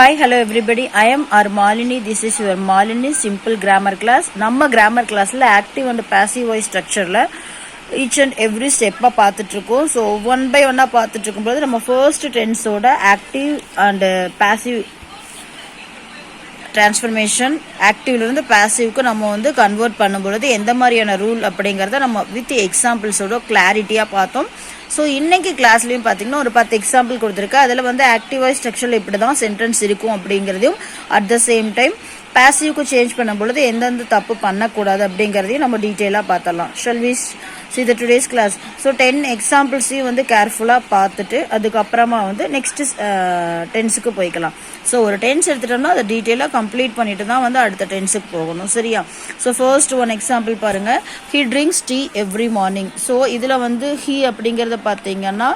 Hi, hello everybody. I am our Malini. This is your Malini simple grammar class. நம்ம grammar classல active and passive voice structureல each and every step பார்த்துட்டு இருக்கோம். So one by one பார்த்துட்டு இருக்கும்போது நம்ம first tense ஓட active and passive transformation activeல இருந்து passiveக்கு நம்ம வந்து கன்வர்ட் பண்ணும்போது எந்த மாதிரியான ரூல் அப்படிங்கறத நம்ம with examples ஓட கிளாரிட்டியா பார்த்தோம். ஸோ இன்னைக்கு கிளாஸ்லையும் பார்த்தீங்கன்னா ஒரு 10 எக்ஸாம்பிள் கொடுத்துருக்கு. அதில் வந்து ஆக்டிவ் வாய்ஸ் ஸ்ட்ரக்சரில் இப்படி தான் சென்டென்ஸ் இருக்கும் அப்படிங்கிறதையும் அட் த சேம் டைம் பாசிவ்க்கு சேஞ்ச் பண்ணும்பொழுது எந்தெந்த தப்பு பண்ணக்கூடாது அப்படிங்கிறதையும் நம்ம டீட்டெயிலாக பார்த்தலாம். Shall we see the today's class. So 10 எக்ஸாம்பிள்ஸையும் வந்து கேர்ஃபுல்லாக பார்த்துட்டு அதுக்கப்புறமா வந்து நெக்ஸ்ட் டென்ஸுக்கு போய்க்கலாம். ஸோ ஒரு டென்ஸ் எடுத்துட்டோம்னா அதை டீட்டெயிலாக கம்ப்ளீட் பண்ணிட்டு தான் வந்து அடுத்த டென்ஸுக்கு போகணும், சரியா? ஸோ ஃபர்ஸ்ட் ஒன் எக்ஸாம்பிள் பாருங்க. He drinks tea every morning. So இதில் வந்து ஹி அப்படிங்கிறத பார்த்தீங்கன்னா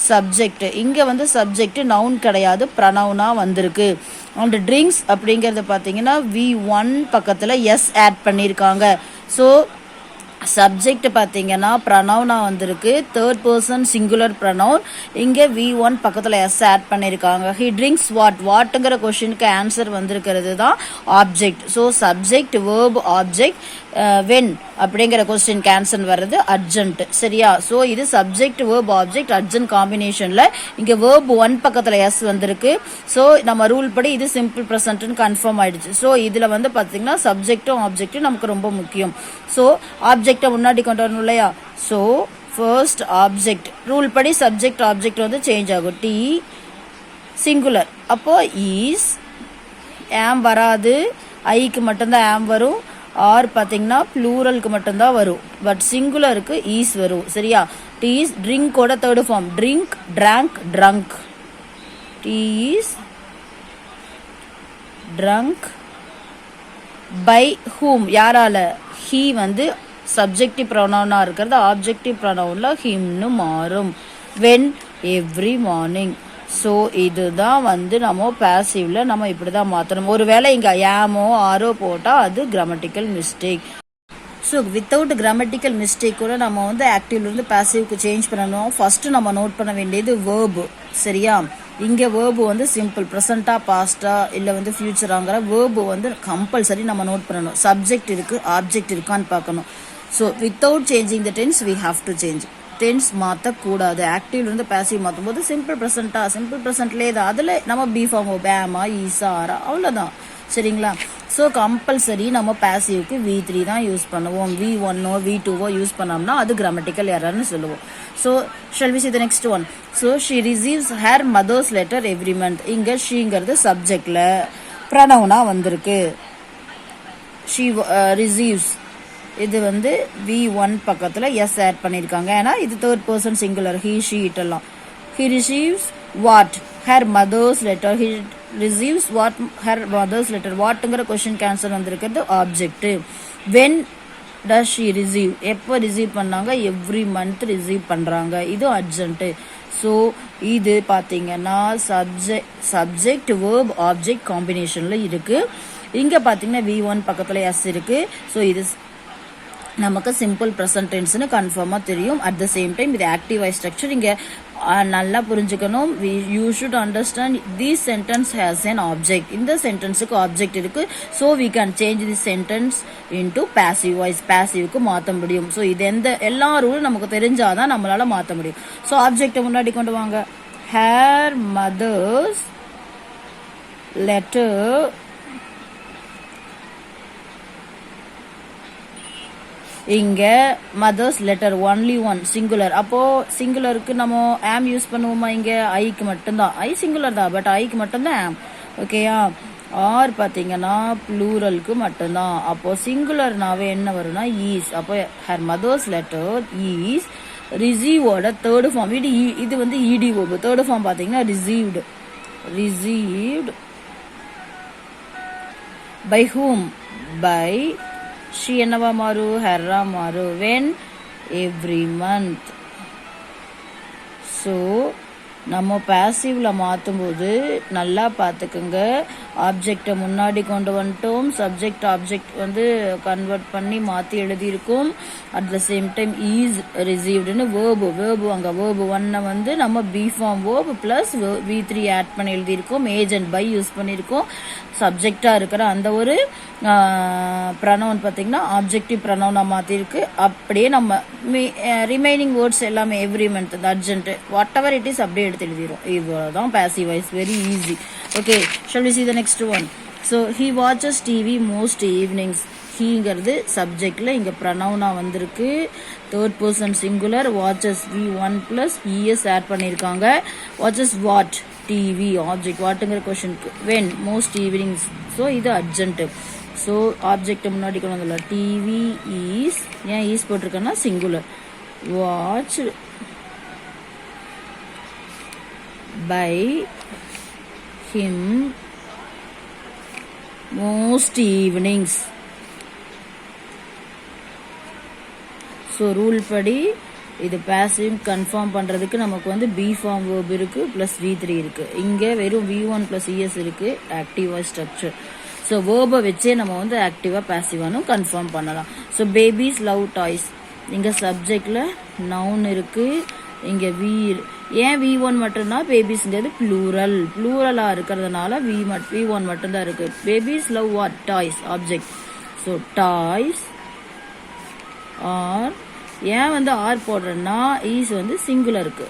சப்ஜெக்ட், இங்கே வந்து சப்ஜெக்ட் நவுன் கிடையாது, ப்ரனவுனா வந்திருக்கு. அண்ட் ட்ரிங்க்ஸ் அப்படிங்கிறத பார்த்தீங்கன்னா V1 பக்கத்தில் எஸ் ஆட் பண்ணியிருக்காங்க. ஸோ சப்ஜெக்ட் பார்த்தீங்கன்னா ப்ரனவுனா வந்திருக்கு, தேர்ட் பர்சன் சிங்குலர் ப்ரனவுன். இங்கே V1 பக்கத்தில் எஸ் ஆட் பண்ணியிருக்காங்க. ஹி ட்ரிங்க்ஸ் வாட்டுங்கிற கொஸ்டினுக்கு ஆன்சர் வந்திருக்கிறது தான் object. So subject verb object when அப்படிங்கிற கொஸ்டின் ஆன்சர் வர்றது அர்ஜென்ட், சரியா? ஸோ இது சப்ஜெக்ட் வேர்ப் ஆப்ஜெக்ட் அர்ஜென்ட் காம்பினேஷனில் இங்கே வேர்ப் 1 பக்கத்தில் எஸ் வந்திருக்கு. ஸோ நம்ம ரூல் படி இது சிம்பிள் ப்ரெசன்ட்னு கன்ஃபார்ம் ஆயிடுச்சு. ஸோ இதில் வந்து பார்த்தீங்கன்னா சப்ஜெக்டும் ஆப்ஜெக்டும் நமக்கு ரொம்ப முக்கியம். ஸோ ஆப்ஜெக்டை முன்னாடி கொண்டு வரணும் இல்லையா? ஸோ ஃபர்ஸ்ட் ஆப்ஜெக்ட் ரூல் படி சப்ஜெக்ட் ஆப்ஜெக்ட் வந்து சேஞ்ச் ஆகும். டி சிங்குலர், அப்போ ஈஸ் ஆம் வராது, ஐக்கு மட்டும்தான் ஆம் வரும். ஆர் பார்த்தீங்கன்னா ப்ளூரலுக்கு மட்டும்தான் வரும், பட் சிங்குலருக்கு ஈஸ் வரும், சரியா? டீஸ் ட்ரிங்கோட third form drink, drank, drunk. Teas drunk by whom, யாரால? ஹீ வந்து சப்ஜெக்டிவ் ப்ரொனவுனா இருக்கிறது ஆப்ஜெக்டிவ் ப்ரொனவுன்ல ஹிம்னு மாறும். When every morning. ஸோ இதுதான் வந்து நம்ம பாசிவ்ல நம்ம இப்படி தான் மாற்றணும். ஒருவேளை இங்கே ஏமோ ஆரோ போட்டால் அது grammatical mistake. So without grammatical mistake கூட நம்ம வந்து ஆக்டிவ்லேருந்து பாசிவ்க்கு சேஞ்ச் பண்ணணும். ஃபஸ்ட்டு நம்ம நோட் பண்ண வேண்டியது வேர்பு, சரியா? இங்கே வேர்பு வந்து சிம்பிள் ப்ரெசண்டா பாஸ்டா இல்லை வந்து ஃபியூச்சராங்கிற வேர்பு வந்து கம்பல்சரி நம்ம நோட் பண்ணணும். சப்ஜெக்ட் இருக்குது ஆப்ஜெக்ட் இருக்கான்னு பார்க்கணும். So without changing the tense we have to change. Tense மாற்றக்கூடாது. ஆக்டிவ்லேருந்து பாசிவ் மாற்றும் போது சிம்பிள் ப்ரெசண்டா சிம்பிள் ப்ரெசன்ட்லேயே தான் அதில் நம்ம பி ஃபார்மோ பேமா ஈஸா ஆரா அவ்வளோதான், சரிங்களா? ஸோ கம்பல்சரி நம்ம பாசிவ்க்கு V3 தான் யூஸ் பண்ணுவோம். V1ஓ V2ஓ யூஸ் பண்ணோம்னா அது கிராமட்டிக்கல் எரர்னு சொல்லுவோம். So shall we see the next one. So she receives her mother's letter every month. இங்கே ஷீங்கிறது சப்ஜெக்டில் ப்ரனவுனா வந்திருக்கு. ஷி ரிசீவ்ஸ் இது வந்து V1 பக்கத்தில் எஸ் ஆட் பண்ணியிருக்காங்க, ஏன்னா இது third person singular he she இட்டெல்லாம். He receives what her mother's letter. He receives what her mother's letter. வாட்டுங்கிற கொஸ்டின் ஆன்சர் வந்திருக்கிறது object. When does she receive, எப்போ ரிசீவ் பண்ணாங்க? எவ்ரி மந்த் ரிசீவ் பண்ணுறாங்க, இது அர்ஜென்ட்டு. ஸோ இது பார்த்தீங்கன்னா சப்ஜெக்ட் வேர்ப் ஆப்ஜெக்ட் காம்பினேஷனில் இருக்குது. இங்கே பார்த்தீங்கன்னா V1 பக்கத்தில் எஸ் இருக்குது. ஸோ இது நமக்கு சிம்பிள் ப்ரெசன்ட் டென்ஸ்னு கன்ஃபார்மாக தெரியும். அட் த சேம் டைம் இது ஆக்டிவ் வாய்ஸ் ஸ்ட்ரக்சர் இங்கே நல்லா புரிஞ்சுக்கணும். You should understand this sentence has an object. இந்த சென்டென்ஸுக்கு ஆப்ஜெக்ட் இருக்கு. So we can change the sentence into passive voice, பாசிவ்க்கு மாற்ற முடியும். ஸோ இது எல்லா ரூலும் நமக்கு தெரிஞ்சாதான் நம்மளால மாற்ற முடியும். ஸோ ஆப்ஜெக்டை முன்னாடி கொண்டு வாங்க. ஹேர் மதர்ஸ் லெட்டர் இங்க mother's letter only one singular. அப்போ சிங்குலருக்கு நம்ம ஆம் யூஸ் பண்ணுவோமா? இங்க ஐக்கு மட்டும்தான், ஐ சிங்குலர் தான் பட் ஐக்கு மட்டும்தான் ஆம், ஓகேயா? ஆர் பார்த்தீங்கன்னா ப்ளூரலுக்கு மட்டும்தான். அப்போ சிங்குலர்னாவே என்ன வரும்னா ஈஸ். அப்போ ஹர் மதர்ஸ் லெட்டர் ஈஸ். ரிசீவோட தேர்ட் ஃபார்ம் இது வந்து இடி வேர்பு. தேர்ட் ஃபார்ம் பார்த்தீங்கன்னா received. Received by whom? By she என்னவா மாறு? ஹர்ரா மாறு. When every month. ஸோ நம்ம பேசிவ்ல மாற்றும்போது நல்லா பார்த்துக்குங்க. ஆப்ஜெக்டை முன்னாடி கொண்டு வந்துட்டோம், சப்ஜெக்ட் ஆப்ஜெக்ட் வந்து கன்வெர்ட் பண்ணி மாற்றி எழுதியிருக்கோம். At the same time is ரிசீவ்டுன்னு வேர்பு அங்கே வேர்பு 1 வந்து நம்ம B form verb plus V3 add பண்ணி எழுதியிருக்கோம். ஏஜென்ட் பை யூஸ் பண்ணியிருக்கோம். சப்ஜெக்டாக இருக்கிற அந்த ஒரு ப்ரனவுன் பார்த்தீங்கன்னா ஆப்ஜெக்டிவ் ப்ரனவுனாக மாற்றிருக்கு. அப்படியே நம்ம ரிமைனிங் வேர்ட்ஸ் எல்லாமே எவ்ரி மந்த் இந்த adjunct whatever it is அப்படியே எடுத்து எழுதிடும். இவ்வளோதான் passive voice, very easy. Okay, shall we see the next one. So he watches TV most evenings. ஹீங்கிறது சப்ஜெக்டில் இங்கே ப்ரனவுனாக வந்திருக்கு. Third person singular. Watches V1 plus ES add பண்ணியிருக்காங்க. வாட்சஸ் வாட் டிவி ஆப்ஜெக்ட் வாட்டுங்கிற கொஷனுக்கு வென் மோஸ்ட் ஈவினிங்ஸ். ஸோ இது adjunct. So object முன்னாடி கொண்டு வந்துடலாம். டிவி ஈஸ், ஏன் ஈஸ் போட்டிருக்கேன்னா singular. Watch by him most evenings. So rule படி இது பேசிவ் கன்ஃபார்ம் பண்ணுறதுக்கு நமக்கு வந்து பி ஃபார்ம் வேர்ப் இருக்குது ப்ளஸ் V3 இருக்குது. இங்கே வெறும் V1 ப்ளஸ் ES இருக்குது, ஆக்டிவாக ஸ்ட்ரக்சர். ஸோ வேர்பை வச்சே நம்ம வந்து ஆக்டிவாக பேசிவானும் கன்ஃபார்ம் பண்ணலாம். So babies love toys. இங்கே சப்ஜெக்டில் நவுன் இருக்குது. இங்கே ஏன் V1 மட்டும்தான் பேபிஸ்ங்கிறது ப்ளூரலாக இருக்கிறதுனால V1 மட்டும்தான் இருக்குது. Babies love what toys object. So toys are, ஏன் வந்து ஆர் போடுறேன்னா ஈஸ் வந்து சிங்குலருக்கு,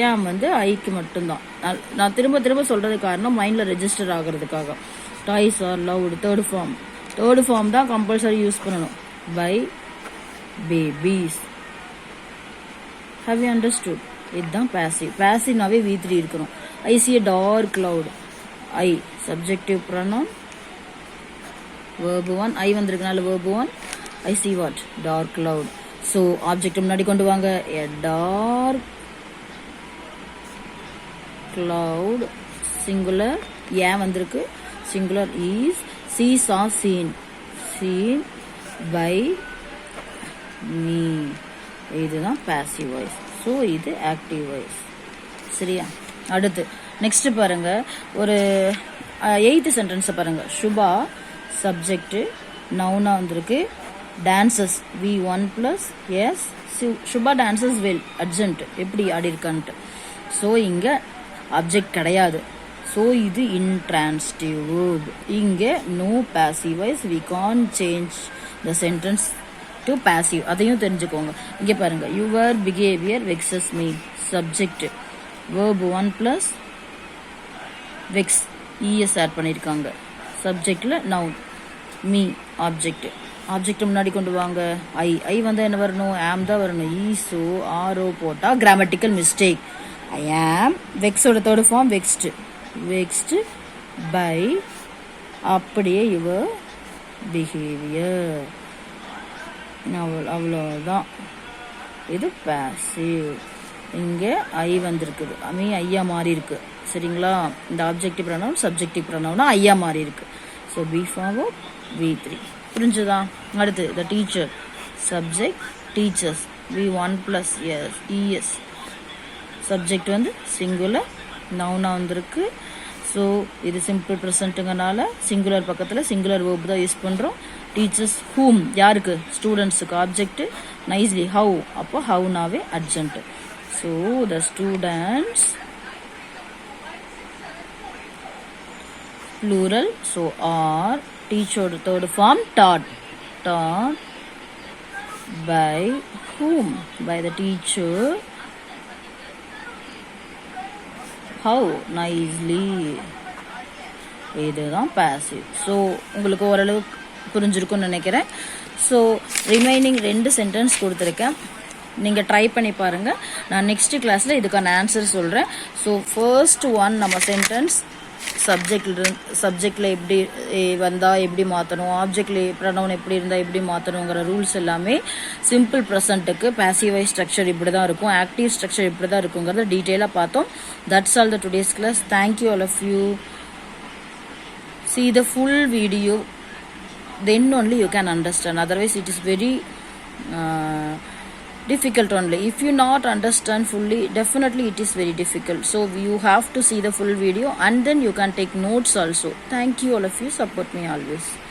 ஏன் வந்து ஐக்கு மட்டும்தான். நான் திரும்ப சொல்கிறது காரணம் மைண்டில் ரெஜிஸ்டர் ஆகிறதுக்காக. Toys are loved third form தான் கம்பல்சரி யூஸ் பண்ணணும். By babies. How you understood? இதுதான் பேசிவ்னாவே V3 இருக்கணும். I see a dark cloud. I subjective pronoun verb 1. I வந்திருக்கனால verb 1. I see what dark cloud. So object முன்னாடி கொண்டு வாங்க. A dark cloud singular. ஏன் வந்திருக்கு singular. Is see saw seen by me. இதுதான் பேசிவ் வாய்ஸ். ஸோ இது active voice. சரியா? அடுத்து நெக்ஸ்ட் பாருங்க, ஒரு 8th சென்டென்ஸை பாருங்க. சுபா சப்ஜெக்ட் நவுனா வந்திருக்கு. Dances V1 plus S. Suba dances well urgent. எப்படி ஆடி இருக்கான்ட்டு. ஸோ இங்கே ஆப்ஜெக்ட் கிடையாது. ஸோ இது இன்ட்ரான்சிட்டிவ் வேர்ப். இங்கே no passive voice. We can change the sentence to passive. அதையும் தெரிஞ்சுக்கோங்க. இங்கே பாருங்க, your behaviour vexes me. Subject verb 1 plus vex ES add பண்ணியிருக்காங்க. சப்ஜெக்டில் நவுன். மீ ஆப்ஜெக்ட் முன்னாடி கொண்டு வாங்க. ஐ வந்து என்ன வரணும்? ஆம் தான் வரணும். ஈஸோ ஆரோ போட்டால் கிராமட்டிக்கல் மிஸ்டேக். ஐ ஆம் வெக்ஸோட தேர்ட் ஃபார்ம் வெக்ஸ்டு பை, அப்படியே யுவர் பிஹேவியர். அவ்வளோதான். இது பேசிவ். இங்கே ஐ வந்திருக்குது. மீ ஐயா மாறி இருக்கு. சரிங்களா? இந்த ஆப்ஜெக்டிவ் ப்ரனவுன் சப்ஜெக்டிவ் ப்ரனவுனா ஐயா மாறி இருக்கு. So B form V3. புரிஞ்சுதா? அடுத்து the teacher subject teachers V1 plus ES. Subject வந்து சிங்குலர் நவுனா வந்திருக்கு. ஸோ இது சிம்பிள் ப்ரெசண்ட்டுங்கனால சிங்குலர் பக்கத்தில் சிங்குலர் வேர்ப் தான் யூஸ் பண்ணுறோம். டீச்சர்ஸ் ஹூம், யாருக்கு? ஸ்டூடெண்ட்ஸுக்கு. ஆப்ஜெக்ட் நைஸ்லி ஹவு, அப்போ ஹவுனாவே adjunct. So the students plural. So are teacher third form taught by whom? By the teacher. How nicely. இதுதான் passive. ஸோ உங்களுக்கு ஓரளவு புரிஞ்சிருக்கும்னு நினைக்கிறேன். ஸோ ரிமைனிங் 2 சென்டென்ஸ் கொடுத்துருக்கேன். நீங்கள் ட்ரை பண்ணி பாருங்கள். நான் நெக்ஸ்ட் கிளாஸில் இதுக்கான ஆன்சர் சொல்கிறேன். ஸோ ஃபர்ஸ்ட் ஒன் நம்ம சென்டென்ஸ் சப்ஜெக்டில் எப்படி வந்தால் எப்படி மாற்றணும், ஆப்ஜெக்டில் ப்ரனவுன் எப்படி இருந்தால் எப்படி மாற்றணுங்கிற ரூல்ஸ் எல்லாமே சிம்பிள் ப்ரெசண்ட்டுக்கு பேசிவ் ஸ்ட்ரக்சர் இப்படி தான் இருக்கும், ஆக்டிவ் ஸ்ட்ரக்சர் இப்படி தான் இருக்குங்கிறத டீட்டெயிலாக பார்த்தோம். That's all the today's class. Thank you all of you. See the full video, then only you can understand. Otherwise it is very difficult only. If you not understand fully, definitely it is very difficult. So you have to see the full video and then you can take notes also. Thank you all of you, support me always.